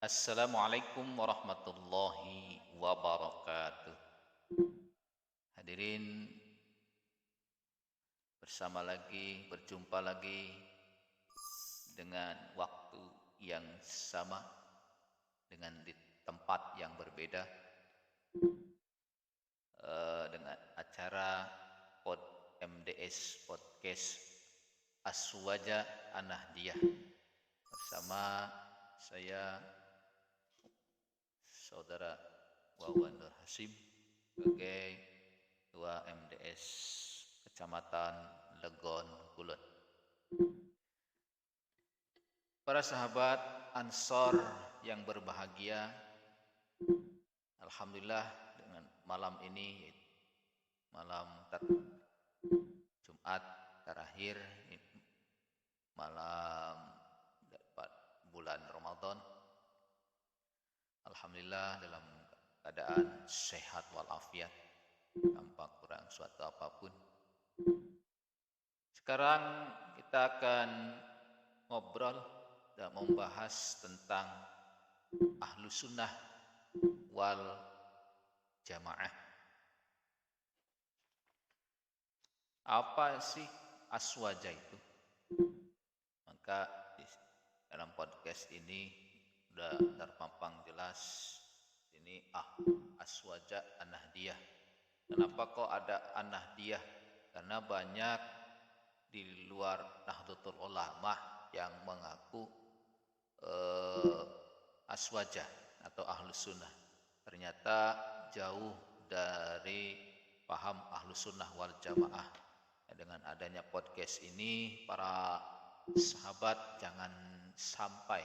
Assalamualaikum warahmatullahi wabarakatuh. Hadirin, berjumpa lagi dengan waktu yang sama, dengan di tempat yang berbeda, dengan acara MDS Podcast Aswaja Anahdiyah bersama saya Saudara Wawan Nur Hasim sebagai Ketua MDS Kecamatan Legon Kulon. Para sahabat Ansor yang berbahagia, alhamdulillah dengan malam ini, malam Jumat terakhir, malam bulan Ramadan, alhamdulillah dalam keadaan sehat walafiat, tanpa kurang suatu apapun. Sekarang kita akan ngobrol dan membahas tentang Ahlus Sunnah wal Jamaah. Apa sih aswaja itu? Maka dalam podcast ini sudah terpampang jelas. Ini aswaja Anahdiyah. Kenapa kok ada Anahdiyah? Karena banyak di luar Nahdlatul Ulama yang mengaku aswaja atau Ahlus Sunnah. Ternyata jauh dari paham Ahlus Sunnah wal Jamaah. Dengan adanya podcast ini, para sahabat jangan sampai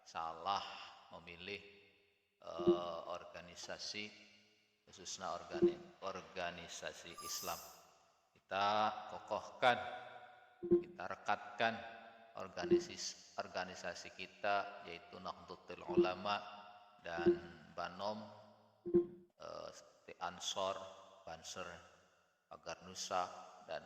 salah memilih organisasi, khususnya organisasi Islam. Kita kokohkan, kita rekatkan organisasi kita, yaitu Nahdlatul Ulama dan Banom, Ansor, Banser, Pagar Nusa, dan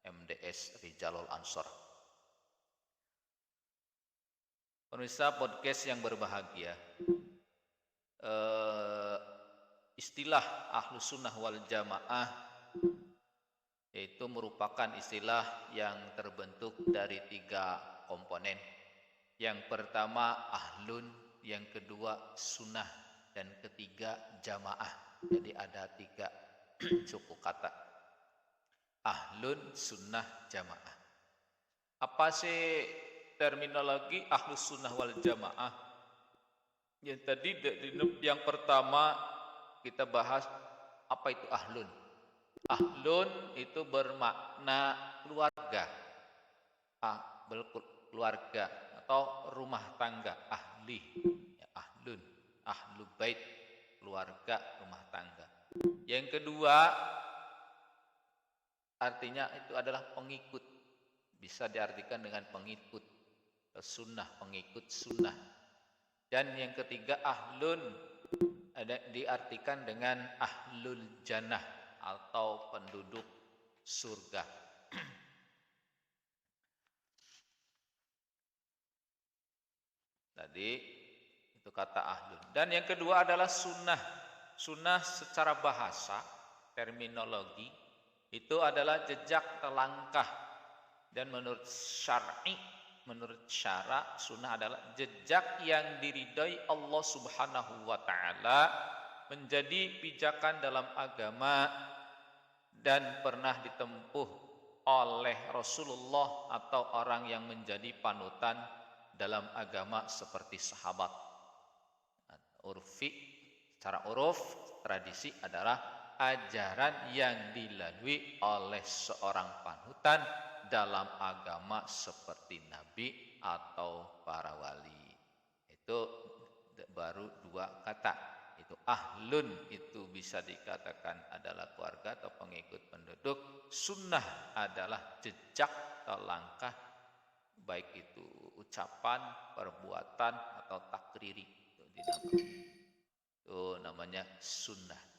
MDS Rijalul Ansor. Pemirsa podcast yang berbahagia, istilah Ahlus Sunnah wal Jamaah yaitu merupakan istilah yang terbentuk dari 3 komponen. Yang pertama ahlun, yang kedua sunnah, dan ketiga jamaah. Jadi ada 3 suku kata. Ahlun, sunnah, jamaah. Apa sih terminologi Ahlus Sunnah wal Jamaah? Yang tadi yang pertama kita bahas apa itu ahlun. Ahlun itu bermakna keluarga, keluarga atau rumah tangga. Ahli, ya, ahlun, ahlu bait, keluarga, rumah tangga. Yang kedua artinya itu adalah pengikut, bisa diartikan dengan pengikut sunnah, pengikut sunnah. Dan yang ketiga ahlun diartikan dengan ahlul jannah atau penduduk surga. Tadi itu kata ahlun. Dan yang kedua adalah sunnah. Sunnah secara bahasa, terminologi, itu adalah jejak telangkah. Dan menurut syar'i, menurut syara, sunnah adalah jejak yang diridai Allah Subhanahu wa ta'ala, menjadi pijakan dalam agama dan pernah ditempuh oleh Rasulullah atau orang yang menjadi panutan dalam agama seperti sahabat. Urfi, secara uruf, tradisi adalah ajaran yang dilalui oleh seorang panutan dalam agama seperti Nabi atau para wali. Itu baru 2 kata. Itu ahlun, itu bisa dikatakan adalah keluarga atau pengikut penduduk. Sunnah adalah jejak atau langkah, baik itu ucapan, perbuatan, atau takriri. Itu namanya sunnah.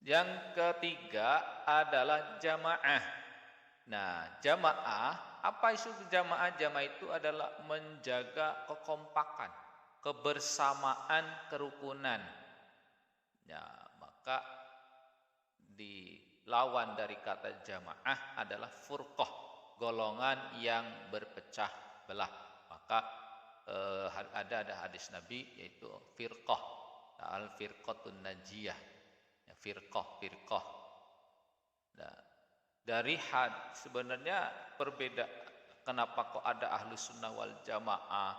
Yang ketiga adalah jamaah. Nah, jamaah, apa itu jamaah? Jamaah itu adalah menjaga kekompakan, kebersamaan, kerukunan. Ya, maka dilawan dari kata jamaah adalah furqah, golongan yang berpecah belah. Maka ada hadis Nabi yaitu firqah, al firqatun najiyah, ya, firqah. Nah, dari sebenarnya berbeda. Kenapa kok ada ahlu sunnah wal jamaah,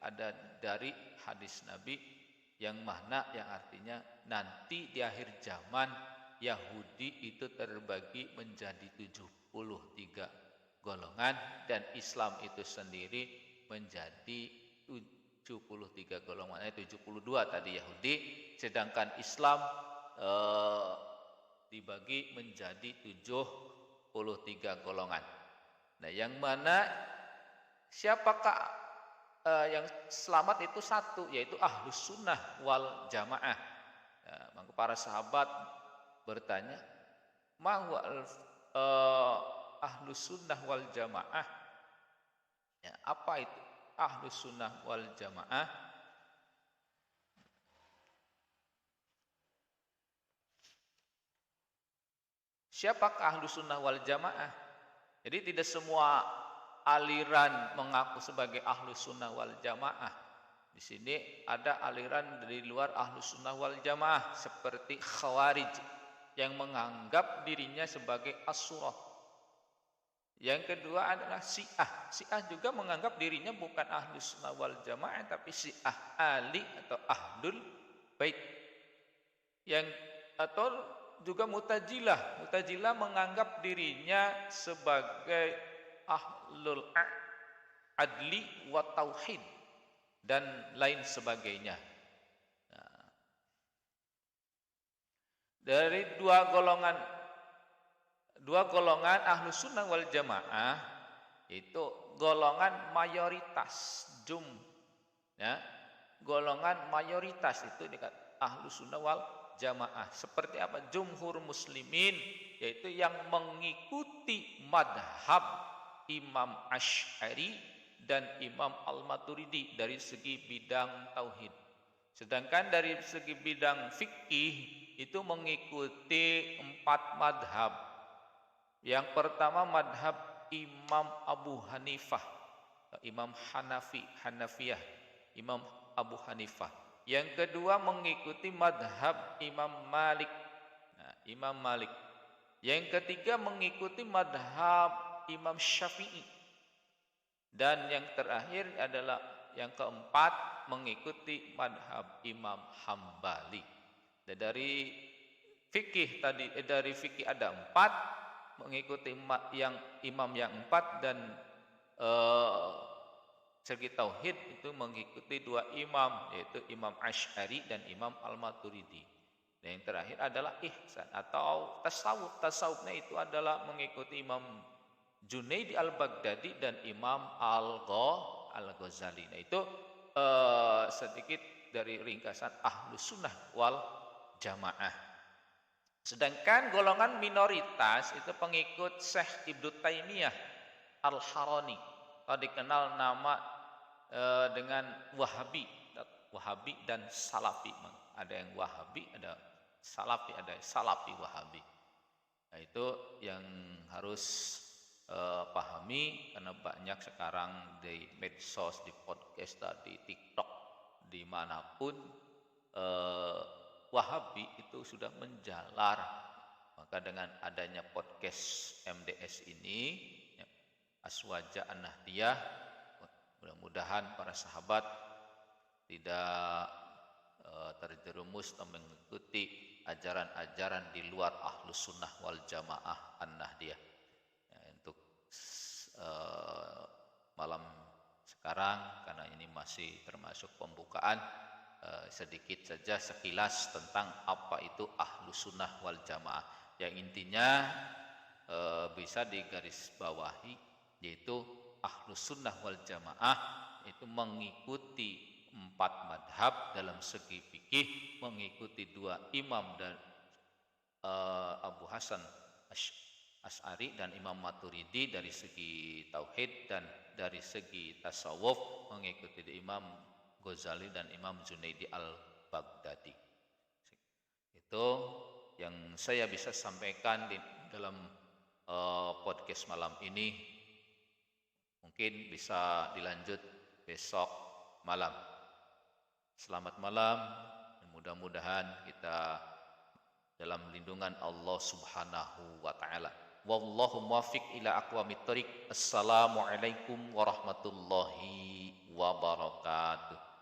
ada dari hadis Nabi yang mana yang artinya nanti di akhir zaman Yahudi itu terbagi menjadi 73 golongan dan Islam itu sendiri menjadi 73 golongan, 72 tadi Yahudi, sedangkan Islam dibagi menjadi 73 golongan. Nah, yang mana siapakah yang selamat itu satu, yaitu ahlus sunnah wal jamaah. Nah, maka para sahabat bertanya, ma huwa ahlus sunnah wal jamaah? Ya, apa itu ahlus sunnah wal jamaah? Siapakah ahlus sunnah wal jamaah? Jadi tidak semua aliran mengaku sebagai ahlus sunnah wal jamaah. Di sini ada aliran dari luar ahlus sunnah wal jamaah seperti khawarij yang menganggap dirinya sebagai as-surah. Yang kedua adalah Syiah. Syiah juga menganggap dirinya bukan ahlus sunnah wal jamaah tapi Syiah Ali atau ahlul bait. Yang atau juga Mu'tazilah. Mu'tazilah menganggap dirinya sebagai ahlul adli wa tauhid dan lain sebagainya. Nah, dari dua golongan ahlus sunnah wal jamaah itu golongan mayoritas ya, golongan mayoritas itu dekat ahlus sunnah wal jamaah. Seperti apa? Jumhur muslimin, yaitu yang mengikuti madhab Imam Asy'ari dan Imam Al-Maturidi dari segi bidang tauhid. Sedangkan dari segi bidang fikih itu mengikuti 4 madhab. Yang pertama madhab Imam Abu Hanifah, Imam Hanafiyah, Imam Abu Hanifah. Yang kedua mengikuti madhab Imam Malik, nah, Imam Malik. Yang ketiga mengikuti madhab Imam Syafi'i. Dan yang terakhir adalah yang keempat mengikuti madhab Imam Hambali. Dan dari fikih tadi, dari fikih ada 4, mengikuti yang imam yang 4, dan segi tauhid itu mengikuti 2 imam, yaitu Imam Asy'ari dan Imam Al-Maturidi. Dan yang terakhir adalah ihsan atau tasawuf. Tasawufnya itu adalah mengikuti Imam Junaidi Al-Baghdadi dan Imam Al-Ghazali. Nah, itu sedikit dari ringkasan ahlus sunnah wal jamaah. Sedangkan golongan minoritas itu pengikut Syekh Ibnu Taimiyah Al-Harani, atau dikenal nama dengan Wahabi dan Salafi. Ada yang Wahabi, ada Salafi, ada Salafi Wahabi. Nah, itu yang harus pahami, karena banyak sekarang di medsos, di podcast, di TikTok, dimanapun Wahabi itu sudah menjalar. Maka dengan adanya podcast MDS ini, ya, Aswaja An-Nahdiyah, mudah-mudahan para sahabat tidak terjerumus atau mengikuti ajaran-ajaran di luar ahlus sunnah wal jamaah An-Nahdiyah. Ya, untuk malam sekarang, karena ini masih termasuk pembukaan, sedikit saja sekilas tentang apa itu ahlus sunnah wal jamaah. Yang intinya bisa digarisbawahi, yaitu ahlus sunnah wal jamaah itu mengikuti 4 madhab dalam segi fikih, mengikuti 2 imam dan Abu Hasan Asy'ari dan Imam Maturidi dari segi tauhid, dan dari segi tasawuf mengikuti Imam Ghazali dan Imam Junaidi al-Baghdadi. Itu yang saya bisa sampaikan di dalam podcast malam ini. Mungkin bisa dilanjut besok malam. Selamat malam, dan mudah-mudahan kita dalam lindungan Allah Subhanahu wa taala. Wallahu muwaffiq ila aqwamit thoriq. Assalamualaikum warahmatullahi wabarakatuh.